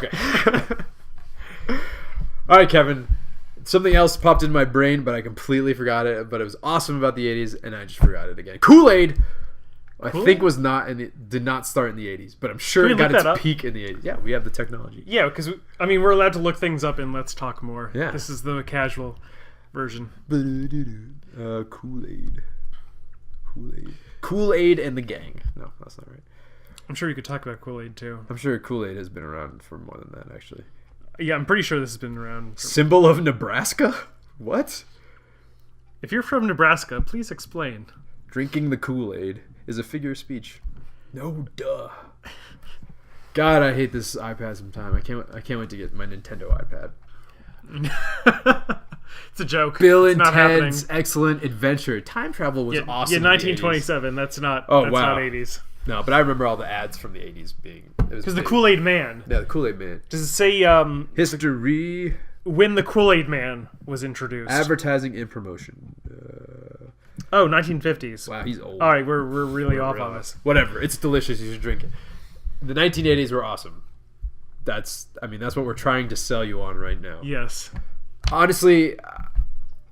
Okay. All right, Kevin. Something else popped in my brain, but I completely forgot it. But it was awesome about the 80s, and I just forgot it again. Kool-Aid, I think, was did not start in the 80s, but I'm sure it got its peak in the 80s. Yeah, we have the technology. Yeah, because we're allowed to look things up in Let's Talk More. Yeah. This is the casual version. Kool-Aid. Kool-Aid and the gang. No, that's not right. I'm sure you could talk about Kool-Aid too. I'm sure Kool-Aid has been around for more than that, actually. Yeah, I'm pretty sure this has been around. Symbol of Nebraska? What? If you're from Nebraska, please explain. Drinking the Kool-Aid is a figure of speech. No, duh. God, I hate this iPad sometime. I can't wait to get my Nintendo iPad. It's a joke. Bill it's and Ted's happening. Excellent Adventure. Time travel was awesome. Yeah, 1927. That's not. Oh, that's wow. not 80s. No, but I remember all the ads from the 80s being... Because the Kool-Aid Man. Yeah, the Kool-Aid Man. Does it say... History... When the Kool-Aid Man was introduced. Advertising and promotion. 1950s. Wow, he's old. All right, we're really off on this. Whatever. It's delicious. You should drink it. The 1980s were awesome. That's what we're trying to sell you on right now. Yes. Honestly,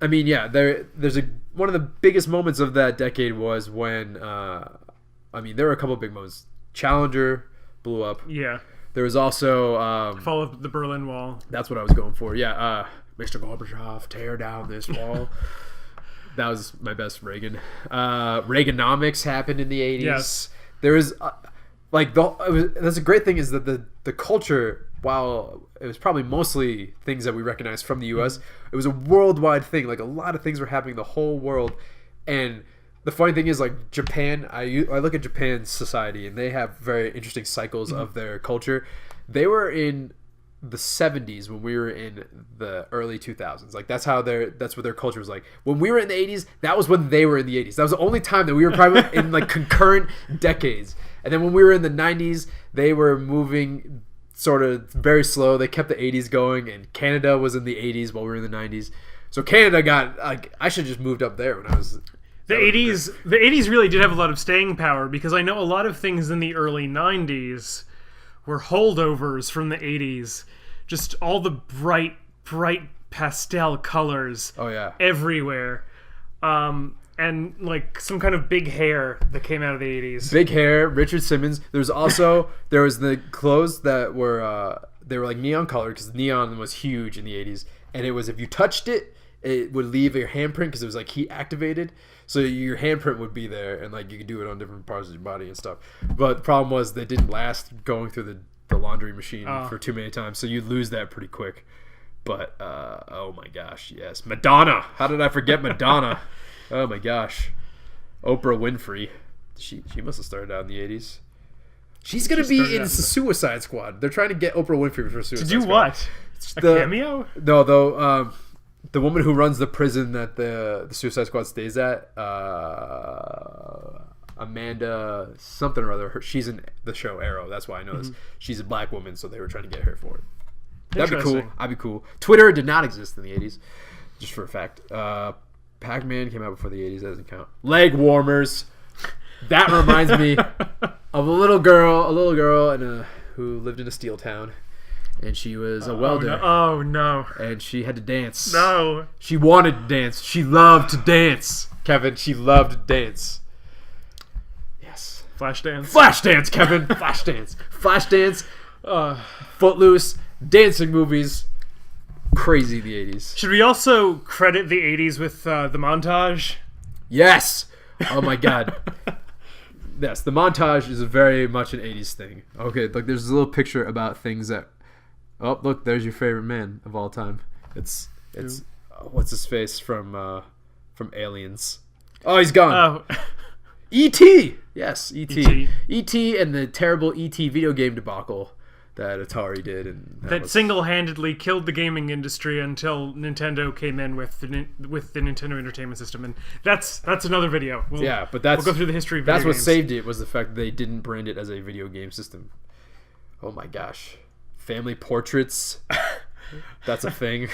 there's one of the biggest moments of that decade was when... there were a couple of big moments. Challenger blew up. Yeah. There was also... Fall of the Berlin Wall. That's what I was going for. Yeah. Mr. Gorbachev, tear down this wall. That was my best Reagan. Reaganomics happened in the 80s. Yes. There was... that's a great thing is that the culture, while it was probably mostly things that we recognize from the U.S., it was a worldwide thing. Like, a lot of things were happening the whole world. And... the funny thing is, like, Japan, I look at Japan's society, and they have very interesting cycles of their culture. They were in the 70s when we were in the early 2000s. Like, that's what their culture was like. When we were in the 80s, that was when they were in the 80s. That was the only time that we were probably in, like, concurrent decades. And then when we were in the 90s, they were moving sort of very slow. They kept the 80s going, and Canada was in the 80s while we were in the 90s. So Canada got, like, I should have just moved up there when I was... The 80s really did have a lot of staying power, because I know a lot of things in the early 90s were holdovers from the 80s. Just all the bright pastel colors. Oh, yeah. Everywhere. And like some kind of big hair that came out of the 80s. Big hair, Richard Simmons. There was the clothes that were they were like neon colored, because neon was huge in the 80s, and it was, if you touched it, it would leave your handprint because it was like heat activated. So your handprint would be there, and like you could do it on different parts of your body and stuff. But the problem was they didn't last going through the laundry machine for too many times, so you'd lose that pretty quick. But oh my gosh, yes, Madonna. How did I forget Madonna? Oh my gosh, Oprah Winfrey. She must have started out in the 80s. She's gonna be in Suicide Squad. They're trying to get Oprah Winfrey for Suicide Squad. To do what? A cameo? No, though. The woman who runs the prison that the Suicide Squad stays at, Amanda something or other. She's in the show Arrow. That's why I know this. She's a black woman, so they were trying to get her for it. That'd be cool. I'd be cool. Twitter did not exist in the 80s, just for a fact. Pac-Man came out before the 80s. That doesn't count. Leg warmers. That reminds me of a little girl who lived in a steel town. And she was a welder. Oh, no. And she had to dance. No. She wanted to dance. She loved to dance. Kevin, she loved to dance. Yes. Flashdance, Kevin. Flashdance. Footloose. Dancing movies. Crazy, the 80s. Should we also credit the 80s with the montage? Yes. Oh, my God. Yes, the montage is very much an 80s thing. Okay, look, there's a little picture about things that... Oh, look, there's your favorite man of all time. It's what's his face from Aliens. Oh, he's gone. Oh. E.T. Yes, E.T. E.T. and the terrible E.T. video game debacle that Atari did, and that single-handedly killed the gaming industry until Nintendo came in with the Nintendo Entertainment System, and that's another video. We'll go through the history of video games. That's what saved it, was the fact that they didn't brand it as a video game system. Oh my gosh. Family portraits. That's a thing.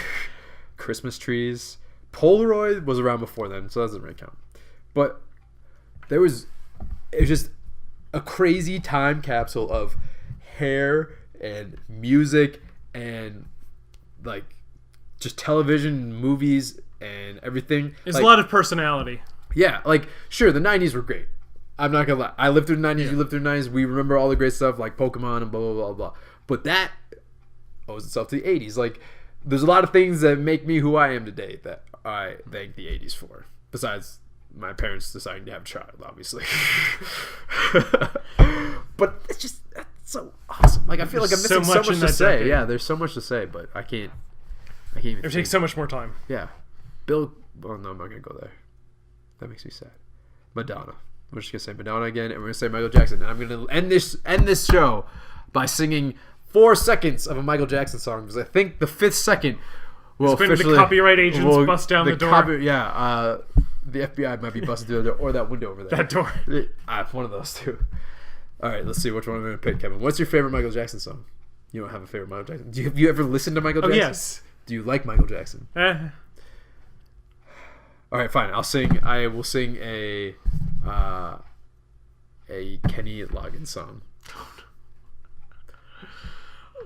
Christmas trees. Polaroid was around before then, so that doesn't really count. But it was just a crazy time capsule of hair and music and like just television, movies, and everything. There's like, a lot of personality. Yeah, like sure, the '90s were great. I'm not gonna lie. I lived through the '90s. You lived through the '90s. We remember all the great stuff like Pokemon and blah blah blah blah. But that owes itself to the '80s. Like, there's a lot of things that make me who I am today that I thank the '80s for. Besides my parents deciding to have a child, obviously. But it's just that's so awesome. Like I feel like I'm missing so much to say. Decade. Yeah, there's so much to say, but I can't even. It takes so much more time. Yeah, Bill. Well, no, I'm not gonna go there. That makes me sad. Madonna. We're just gonna say Madonna again, and we're gonna say Michael Jackson. And I'm gonna end this show by singing 4 seconds of a Michael Jackson song because I think the 5th second will officially the copyright agents bust down the door. The FBI might be busting through the door or that window over there. That door. One of those two. All right, let's see which one I'm gonna pick, Kevin. What's your favorite Michael Jackson song? You don't have a favorite Michael Jackson. Have you ever listened to Michael Jackson? Oh yes. Do you like Michael Jackson? All right, fine. I will sing a Kenny Loggins song.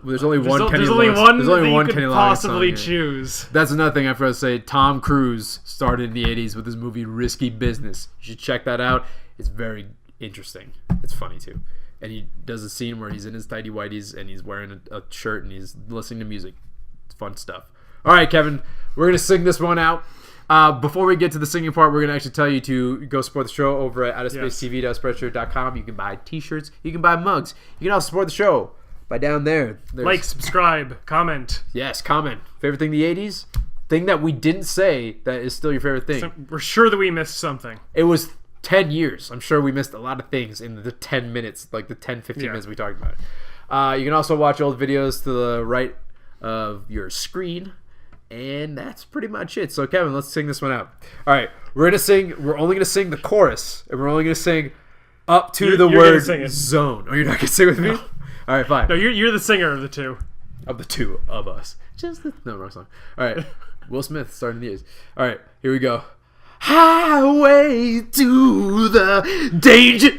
There's only one Kenny Loggins. There's only one Kenny Loggins possibly song choose. That's another thing I forgot to say. Tom Cruise started in the '80s with his movie Risky Business. You should check that out. It's very interesting. It's funny too. And he does a scene where he's in his tighty whities and he's wearing a shirt and he's listening to music. It's fun stuff. All right, Kevin, we're gonna sing this one out. Before we get to the singing part, we're going to actually tell you to go support the show over at outofspacetv.spreadshirt.com. You can buy t-shirts. You can buy mugs. You can also support the show by down there. Like, subscribe, comment. Yes, comment. Favorite thing in the 80s? Thing that we didn't say that is still your favorite thing. So we're sure that we missed something. It was 10 years. I'm sure we missed a lot of things in the 10 minutes, like the 10, 15 minutes we talked about it. You can also watch old videos to the right of your screen. And that's pretty much it. So, Kevin, let's sing this one out. All right. We're only going to sing the chorus. And we're only going to sing up to the word zone. Oh, you're not going to sing with me? No. All right, fine. No, you're the singer of the two. Of the two of us. Wrong song. All right. Will Smith starting the years. All right. Here we go. Highway to the danger.